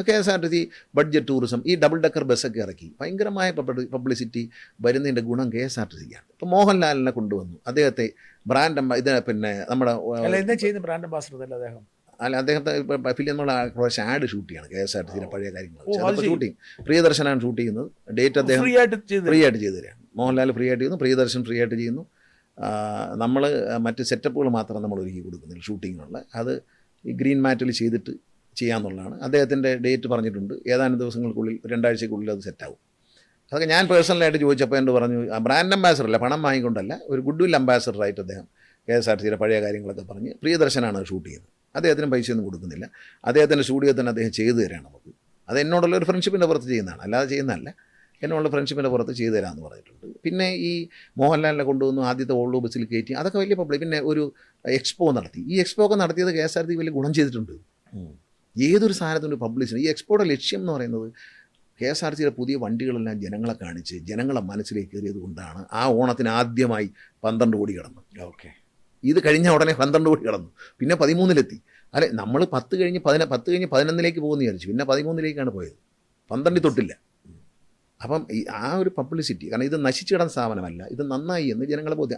KSRTC budget tourism, ഈ double decker ബസ്സൊക്കെ ഇറക്കി ഭയങ്കരമായ പബ്ലിസിറ്റി വരുന്നതിൻ്റെ ഗുണം KSRTCക്കാണ്. ഇപ്പോൾ മോഹൻലാലിനെ കൊണ്ടുവന്നു, അദ്ദേഹത്തെ ബ്രാൻഡ് പിന്നെ നമ്മുടെ ബ്രാൻഡ് അംബാസഡർ അദ്ദേഹം അദ്ദേഹത്തെ ഫിലിം നമ്മൾ ആഡ് ഷൂട്ട് ചെയ്യണം KSRTCയുടെ പഴയ കാര്യങ്ങൾ ഷൂട്ടിങ്. പ്രിയദർശനാണ് ഷൂട്ട് ചെയ്യുന്നത്. ഡേറ്റ് അദ്ദേഹം ഫ്രീ ആയിട്ട് ചെയ്തു തരാണ്. മോഹൻലാൽ ഫ്രീ ആയിട്ട് ചെയ്യുന്നു, പ്രിയദർശൻ ഫ്രീ ആയിട്ട് ചെയ്യുന്നു. നമ്മൾ മറ്റ് സെറ്റപ്പുകൾ മാത്രം നമ്മൾ ഒരുക്കി കൊടുക്കുന്നില്ല ഷൂട്ടിങ്ങിനുള്ള. അത് ഈ ഗ്രീൻ മാറ്റിൽ ചെയ്തിട്ട് ചെയ്യാമെന്നുള്ളതാണ്. അദ്ദേഹത്തിൻ്റെ ഡേറ്റ് പറഞ്ഞിട്ടുണ്ട്, ഏതാനും ദിവസങ്ങൾക്കുള്ളിൽ 2 ആഴ്ചക്കുള്ളിൽ അത് സെറ്റാവും. അതൊക്കെ ഞാൻ പേഴ്സണലായിട്ട് ചോദിച്ചപ്പോൾ എന്നോട് പറഞ്ഞു, ബ്രാൻഡ് അംബാസഡറല്ല, പണം വാങ്ങിക്കൊണ്ടല്ല, ഒരു ഗുഡ് വിൽ അംബാസഡറായിട്ട് അദ്ദേഹം KSRTCയുടെ പഴയ കാര്യങ്ങളൊക്കെ പറഞ്ഞ് പ്രിയദർശനാണ് ഷൂട്ട് ചെയ്യുന്നത്. അദ്ദേഹത്തിന് പൈസയൊന്നും കൊടുക്കുന്നില്ല, അദ്ദേഹത്തിൻ്റെ സ്റ്റുഡിയോ തന്നെ അദ്ദേഹം ചെയ്തു തരാണ് നമുക്ക്. അത് എന്നോടുള്ള ഒരു ഫ്രണ്ട്ഷിപ്പിൻ്റെ പുറത്ത് ചെയ്യുന്നതാണ്, അല്ലാതെ ചെയ്യുന്നതല്ല. എന്നോടുള്ള ഫ്രണ്ട്ഷിപ്പിൻ്റെ പുറത്ത് ചെയ്തു തരാമെന്ന് പറഞ്ഞിട്ടുണ്ട്. പിന്നെ ഈ മോഹൻലാലിനെ കൊണ്ടുവന്നു, ആദ്യത്തെ ഓൾഡ് ബസ്സിൽ കയറ്റി, അതൊക്കെ വലിയ പബ്ലിക്. പിന്നെ ഒരു എക്സ്പോ നടത്തി. ഈ എക്സ്പോ ഒക്കെ നടത്തിയത് KSRTC വലിയ ഗുണം ചെയ്തിട്ടുണ്ട്. ഏതൊരു സാധനത്തിൻ്റെ പബ്ലിസിറ്റി, ഈ എക്സ്പോയുടെ ലക്ഷ്യം എന്ന് പറയുന്നത് KSRTCയുടെ പുതിയ വണ്ടികളെല്ലാം ജനങ്ങളെ കാണിച്ച് ജനങ്ങളെ മനസ്സിലേക്ക് കയറിയത് കൊണ്ടാണ് ആ ഓണത്തിന് ആദ്യമായി 12 കോടി കടന്നു. ഓക്കെ, ഇത് കഴിഞ്ഞ ഉടനെ 12 കോടി കടന്നു, പിന്നെ 13-ലെത്തി. അല്ലെ, നമ്മൾ 10 കഴിഞ്ഞ് 11-ലേക്ക് പോകുമെന്ന് വിചാരിച്ചു, പിന്നെ 13-ലേക്കാണ് പോയത്, 12 തൊട്ടില്ല. അപ്പം ആ ഒരു പബ്ലിസിറ്റി, കാരണം ഇത് നശിച്ചു കിടന്ന സ്ഥാപനമല്ല, ഇത് നന്നായി എന്ന് ജനങ്ങളെ ബോധ്യം.